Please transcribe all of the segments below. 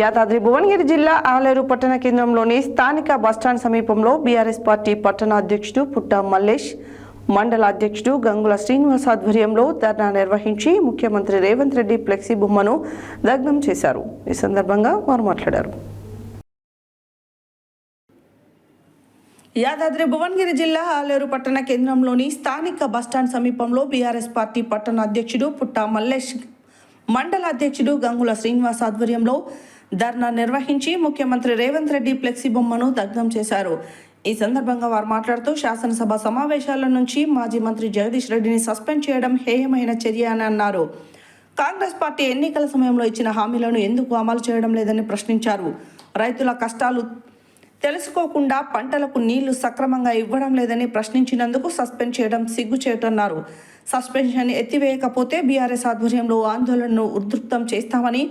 యాదాద్రి భువనగిరి జిల్లా ఆలేరు పట్టణ కేంద్రంలోని స్థానిక బస్టాండ్ సమీపంలో బీఆర్ఎస్ పార్టీ పట్టణ అధ్యక్షుడు పుట్ట మల్లేష్, మండల అధ్యక్షుడు గంగుల శ్రీనివాస్ ఆధ్వర్యంలో ధర్నా నిర్వహించి ముఖ్యమంత్రి రేవంత్ రెడ్డి ఫ్లెక్సీ బొమ్మను దగ్ధం చేశారు. ఈ సందర్భంగా వారు మాట్లాడారు. యాదాద్రి భువనగిరి జిల్లా ఆలేరు పట్టణ కేంద్రంలోని స్థానిక బస్టాండ్ సమీపంలో బీఆర్ఎస్ పార్టీ పట్టణ అధ్యక్షుడు పుట్ట మల్లేష్, మండల అధ్యక్షుడు గంగుల శ్రీనివాస్ ఆధ్వర్యంలో ధర్నా నిర్వహించి ముఖ్యమంత్రి రేవంత్ రెడ్డి ఫ్లెక్సీ బొమ్మను దగ్ధం చేశారు. ఈ సందర్భంగా వారు మాట్లాడుతూ శాసనసభ సమావేశాల నుంచి మాజీ మంత్రి జగదీష్ రెడ్డిని సస్పెండ్ చేయడం హేయమైన చర్య అని అన్నారు. కాంగ్రెస్ పార్టీ ఎన్నికల సమయంలో ఇచ్చిన హామీలను ఎందుకు అమలు చేయడం లేదని ప్రశ్నించారు. రైతుల కష్టాలు తెలుసుకోకుండా పంటలకు నీళ్లు సక్రమంగా ఇవ్వడం లేదని ప్రశ్నించినందుకు సస్పెండ్ చేయడం సిగ్గుచేటన్నారు. సస్పెన్షన్ ఎత్తివేయకపోతే బీఆర్ఎస్ ఆధ్వర్యంలో ఆందోళనను ఉధృతం చేస్తామని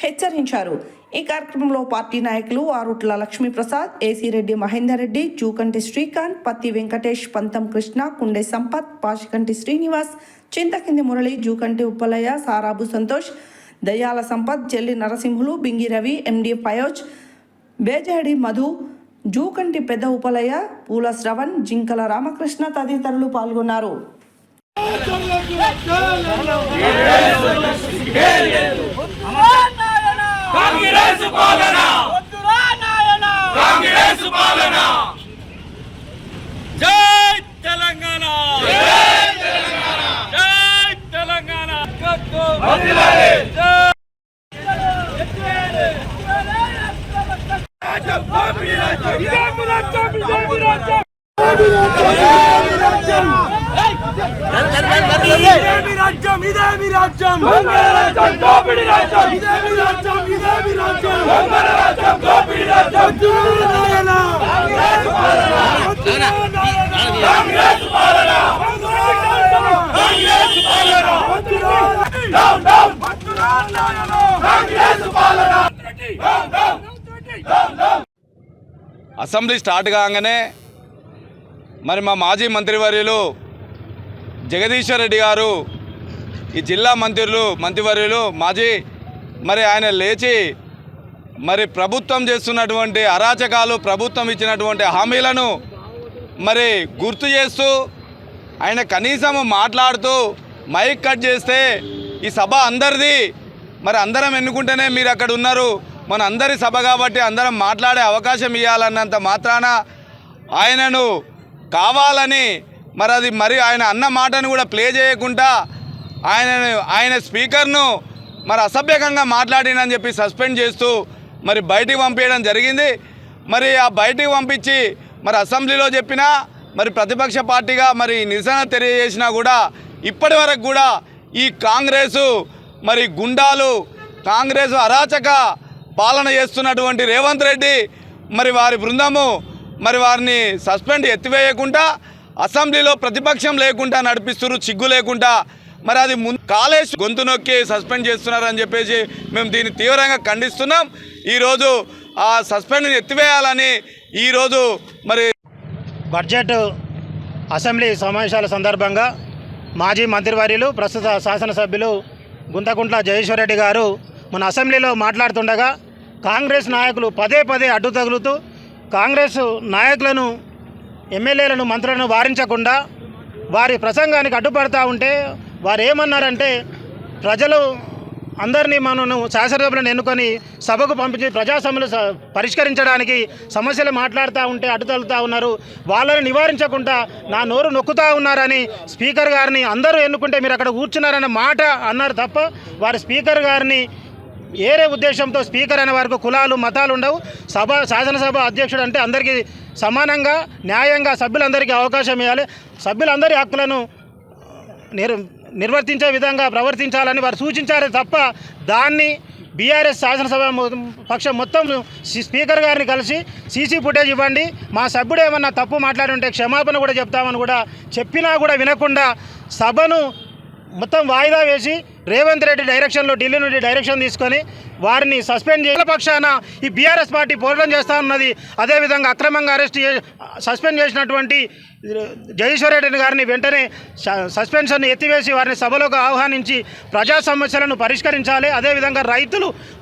హెచ్చరించారు. ఈ కార్యక్రమంలో పార్టీ నాయకులు ఆరుట్ల లక్ష్మీప్రసాద్, ఏసీ రెడ్డి, మహేందర్ రెడ్డి, జూకంటి శ్రీకాంత్, పత్తి వెంకటేష్, పంతం కృష్ణ, కుండే సంపత్, పాషికంటి శ్రీనివాస్, చింతకింది మురళి, జూకంటి ఉప్పలయ్య, సారాబు సంతోష్, దయ్యాల సంపత్, జల్లి నరసింహులు, బింగి రవి, ఎండి ఫయోజ్, బేజాడి మధు, జూకంటి పెద్ద ఉపలయ్య, పూల శ్రవణ్, జింకల రామకృష్ణ తదితరులు పాల్గొన్నారు. కాంగ్రెస్ పాలన కాంగ్రెస్ పాలన జై తెలంగాణ జై తెలంగాణ జై తెలంగాణ వందనాలు రాజ్యం కాపీ రాజ్యం ఇదేమి రాజ్యం రాజ్యం కాపీ రాజ్యం ఇదేమి రాజ్యం ఇదేమి రాజ్యం రాజ్యం కాపీ రాజ్యం కాంగ్రెస్ పాలన కాంగ్రెస్ పాలన కాంగ్రెస్ పాలన డౌన్ డౌన్ కాంగ్రెస్ పాలన అసెంబ్లీ స్టార్ట్ కాగానే మరి మా మాజీ మంత్రివర్యులు జగదీశ్వర్ రెడ్డి గారు, ఈ జిల్లా మంత్రివర్యులు మాజీ మరి ఆయన లేచి మరి ప్రభుత్వం చేస్తున్నటువంటి అరాచకాలు, ప్రభుత్వం ఇచ్చినటువంటి హామీలను మరి గుర్తు చేస్తూ ఆయన కనీసం మాట్లాడుతూ మైక్ కట్ చేస్తే ఈ సభ అందరిది, మరి అందరం ఎన్నుకుంటేనే మీరు అక్కడ ఉన్నారు, మన అందరి సభ కాబట్టి అందరం మాట్లాడే అవకాశం ఇవ్వాలన్నంత మాత్రాన ఆయనను కావాలని మరి ఆయన అన్న మాటను కూడా ప్లే చేయకుండా ఆయన స్పీకర్ను మరి అసభ్యకంగా మాట్లాడినని చెప్పి సస్పెండ్ చేస్తూ మరి బయటికి పంపించడం జరిగింది. మరి ఆ బయటికి పంపించి మరి అసెంబ్లీలో చెప్పినా మరి ప్రతిపక్ష పార్టీగా మరి నిరసన తెలియజేసినా కూడా ఇప్పటి వరకు కూడా ఈ కాంగ్రెసు మరి గుండాలు, కాంగ్రెసు అరాచక పాలన చేస్తున్నటువంటి రేవంత్ రెడ్డి మరి వారి బృందము మరి వారిని సస్పెండ్ ఎత్తివేయకుండా అసెంబ్లీలో ప్రతిపక్షం లేకుండా నడిపిస్తున్నారు, సిగ్గు లేకుండా. మరి అది కాలేజ్ గొంతు నొక్కి సస్పెండ్ చేస్తున్నారని చెప్పేసి మేము దీన్ని తీవ్రంగా ఖండిస్తున్నాం. ఈరోజు ఆ సస్పెండ్ ఎత్తివేయాలని ఈరోజు మరి బడ్జెట్ అసెంబ్లీ సమావేశాల సందర్భంగా మాజీ మంత్రివర్యులు ప్రస్తుత శాసనసభ్యులు గుంతకుంట్ల జగదీశ్వర్ రెడ్డి గారు మన అసెంబ్లీలో మాట్లాడుతుండగా కాంగ్రెస్ నాయకులు పదే పదే అడ్డు తగులుతూ కాంగ్రెస్ నాయకులను, ఎమ్మెల్యేలను, మంత్రులను వారించకుండా వారి ప్రసంగానికి అడ్డుపడతా ఉంటే వారు ఏమన్నారంటే ప్రజలు అందరినీ మనను శాసనసభ్యులను ఎన్నుకొని సభకు పంపించి ప్రజా సమస్యలు పరిష్కరించడానికి సమస్యలు మాట్లాడుతూ ఉంటే అడ్డు తగులుతూ ఉన్నారు, వాళ్ళని నివారించకుండా నా నోరు నొక్కుతూ ఉన్నారని స్పీకర్ గారిని అందరూ ఎన్నుకుంటే మీరు అక్కడ కూర్చున్నారన్న మాట అన్నారు తప్ప వారి స్పీకర్ గారిని ఏరే ఉద్దేశంతో స్పీకర్ అనే వారికి కులాలు, మతాలు ఉండవు. శాసనసభ అధ్యక్షుడు అంటే అందరికీ సమానంగా, న్యాయంగా సభ్యులందరికీ అవకాశం ఇవ్వాలి, సభ్యులందరి హక్కులను నిర్వర్తించే విధంగా ప్రవర్తించాలని వారు సూచించారే తప్ప దాన్ని బీఆర్ఎస్ శాసనసభ పక్షం మొత్తం స్పీకర్ గారిని కలిసి సీసీ ఫుటేజ్ ఇవ్వండి, మా సభ్యుడు ఏమన్నా తప్పు మాట్లాడి ఉంటే క్షమాపణ కూడా చెప్తామని కూడా చెప్పినా కూడా వినకుండా సభను మొత్తం వాయిదా వేసి రేవంత్ రెడ్డి డైరెక్షన్లో ఢిల్లీ నుండి డైరెక్షన్ తీసుకొని వారిని సస్పెండ్ చేసిన పక్షాన ఈ బీఆర్ఎస్ పార్టీ పోరాటం చేస్తూ ఉన్నది. అదేవిధంగా అక్రమంగా సస్పెండ్ చేసినటువంటి జగదీశ్వర్ రెడ్డి గారిని వెంటనే సస్పెన్షన్ ఎత్తివేసి వారిని సభలోకి ఆహ్వానించి ప్రజా సమస్యలను పరిష్కరించాలి. అదేవిధంగా రైతులు